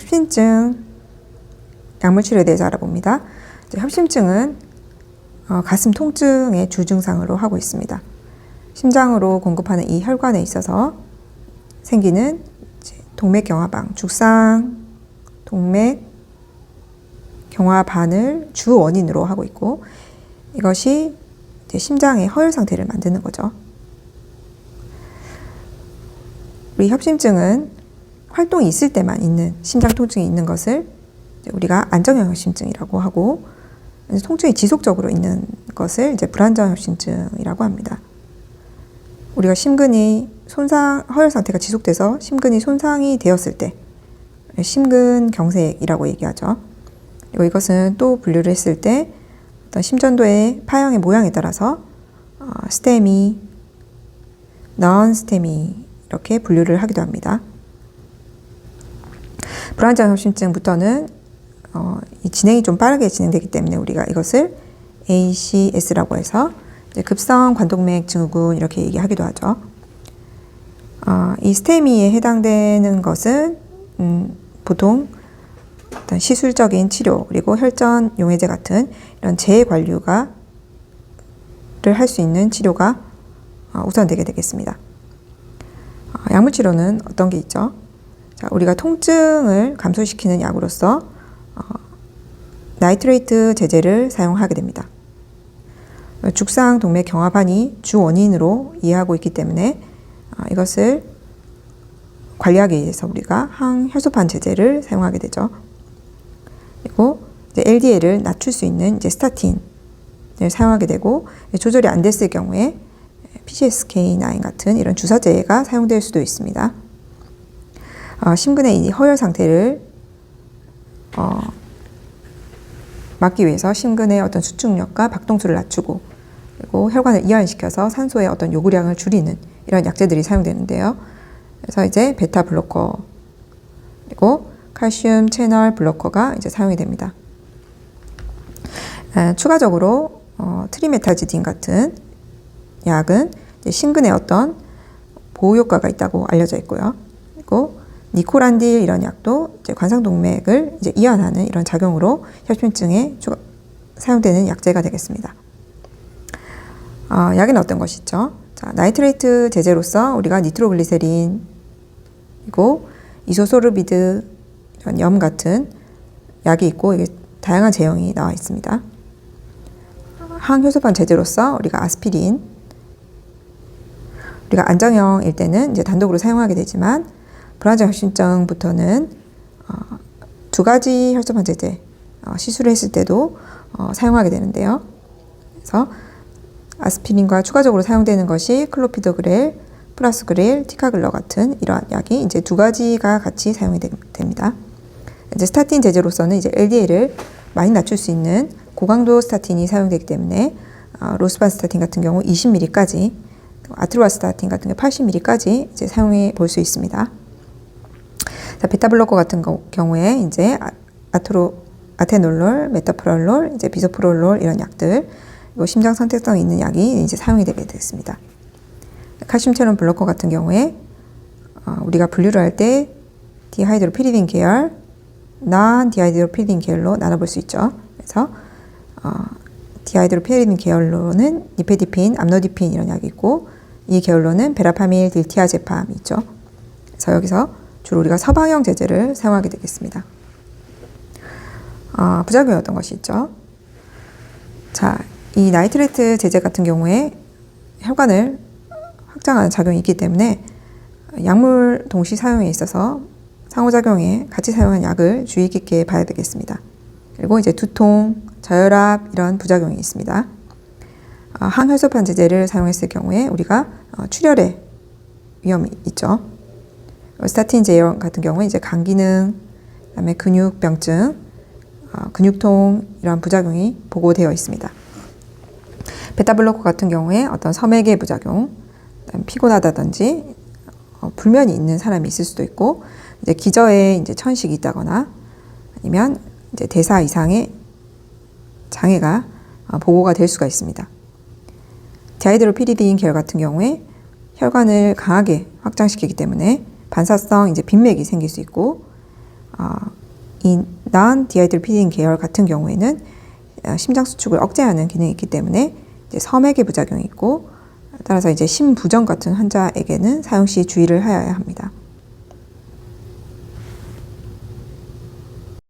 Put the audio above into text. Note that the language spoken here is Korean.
협심증 약물 치료에 대해서 알아봅니다. 협심증은 가슴 통증의 주증상으로 하고 있습니다. 심장으로 공급하는 이 혈관에 있어서 생기는 동맥경화방, 죽상 동맥경화반을 주 원인으로 하고 있고, 이것이 심장의 허혈 상태를 만드는 거죠. 우리 협심증은 활동이 있을 때만 있는 심장 통증이 있는 것을 우리가 안정형 협심증이라고 하고, 통증이 지속적으로 있는 것을 불안정 협심증이라고 합니다. 우리가 심근이 허혈 상태가 지속돼서 심근이 손상이 되었을 때 심근경색이라고 얘기하죠. 그리고 이것은 또 분류를 했을 때 어떤 심전도의 파형의 모양에 따라서 스테미, 넌 스테미 이렇게 분류를 하기도 합니다. 불안정 협심증부터는 이 진행이 좀 빠르게 진행되기 때문에 우리가 이것을 ACS라고 해서 급성 관동맥 증후군 이렇게 얘기하기도 하죠. 이 스테미에 해당되는 것은 보통 어떤 시술적인 치료 그리고 혈전 용해제 같은 이런 재관류를 할 수 있는 치료가 우선되게 되겠습니다. 약물 치료는 어떤 게 있죠? 자, 우리가 통증을 감소시키는 약으로서 나이트레이트 제제를 사용하게 됩니다. 죽상 동맥 경화반이 주 원인으로 이해하고 있기 때문에 이것을 관리하기 위해서 우리가 항혈소판 제제를 사용하게 되죠. 그리고 LDL을 낮출 수 있는 스타틴을 사용하게 되고, 조절이 안 됐을 경우에 PCSK9 같은 이런 주사제가 사용될 수도 있습니다. 심근의 이 허혈 상태를 막기 위해서 심근의 어떤 수축력과 박동수를 낮추고, 그리고 혈관을 이완시켜서 산소의 어떤 요구량을 줄이는 이런 약제들이 사용되는데요. 그래서 베타 블로커 그리고 칼슘 채널 블로커가 사용이 됩니다. 추가적으로 트리메타지딘 같은 약은 심근에 어떤 보호 효과가 있다고 알려져 있고요. 그리고 니코란딜 이런 약도 관상동맥을 이완하는 이런 작용으로 협심증에 사용되는 약제가 되겠습니다. 약에는 어떤 것이 있죠? 자, 나이트레이트 제제로서 우리가 니트로글리세린 그리고 이소소르비드 이런 염 같은 약이 있고, 이게 다양한 제형이 나와 있습니다. 항효소판 제제로서 우리가 아스피린, 우리가 안정형일 때는 단독으로 사용하게 되지만 불안정 협심증부터는 두 가지 혈소판 제제 시술을 했을 때도 사용하게 되는데요. 그래서 아스피린과 추가적으로 사용되는 것이 클로피도그렐, 프라스그렐, 티카글러 같은 이러한 약이 두 가지가 같이 사용이 됩니다. 스타틴 제제로서는 LDL을 많이 낮출 수 있는 고강도 스타틴이 사용되기 때문에 로스반스타틴 같은 경우 20mg까지, 아트로아스타틴 같은 경우 80mg까지 사용해 볼 수 있습니다. 자, 베타블로커 같은 경우에 아테놀롤, 메타프롤롤, 비소프롤롤 이런 약들, 그리고 심장 선택성 있는 약이 사용이 되게 됐습니다. 칼슘 채널 블로커 같은 경우에 우리가 분류를 할 때 디하이드로피리딘 계열, non-디하이드로피리딘 계열로 나눠볼 수 있죠. 그래서 디하이드로피리딘 계열로는 니페디핀, 암노디핀 이런 약이 있고, 이 계열로는 베라파밀, 딜티아제팜이 있죠. 그래서 여기서 주로 우리가 서방형 제제를 사용하게 되겠습니다. 부작용이 어떤 것이 있죠? 자, 이 나이트레이트 제제 같은 경우에 혈관을 확장하는 작용이 있기 때문에 약물 동시 사용에 있어서 상호작용에 같이 사용한 약을 주의 깊게 봐야 되겠습니다. 그리고 두통, 저혈압 이런 부작용이 있습니다. 항혈소판 제제를 사용했을 경우에 우리가 출혈의 위험이 있죠. 스타틴 제형 같은 경우에 간 기능, 그다음에 근육병증, 근육통 이런 부작용이 보고되어 있습니다. 베타블로커 같은 경우에 어떤 섬액의 부작용, 피곤하다든지 불면이 있는 사람이 있을 수도 있고, 기저에 천식이 있다거나 아니면 대사 이상의 장애가 보고가 될 수가 있습니다. 디하이드로피리딘 계열 같은 경우에 혈관을 강하게 확장시키기 때문에 반사성 빈맥이 생길 수 있고, 이 non-디아이드로피딘 계열 같은 경우에는 심장 수축을 억제하는 기능이 있기 때문에 이제 섬액의 부작용이 있고, 따라서 이제 심부전 같은 환자에게는 사용 시 주의를 하여야 합니다.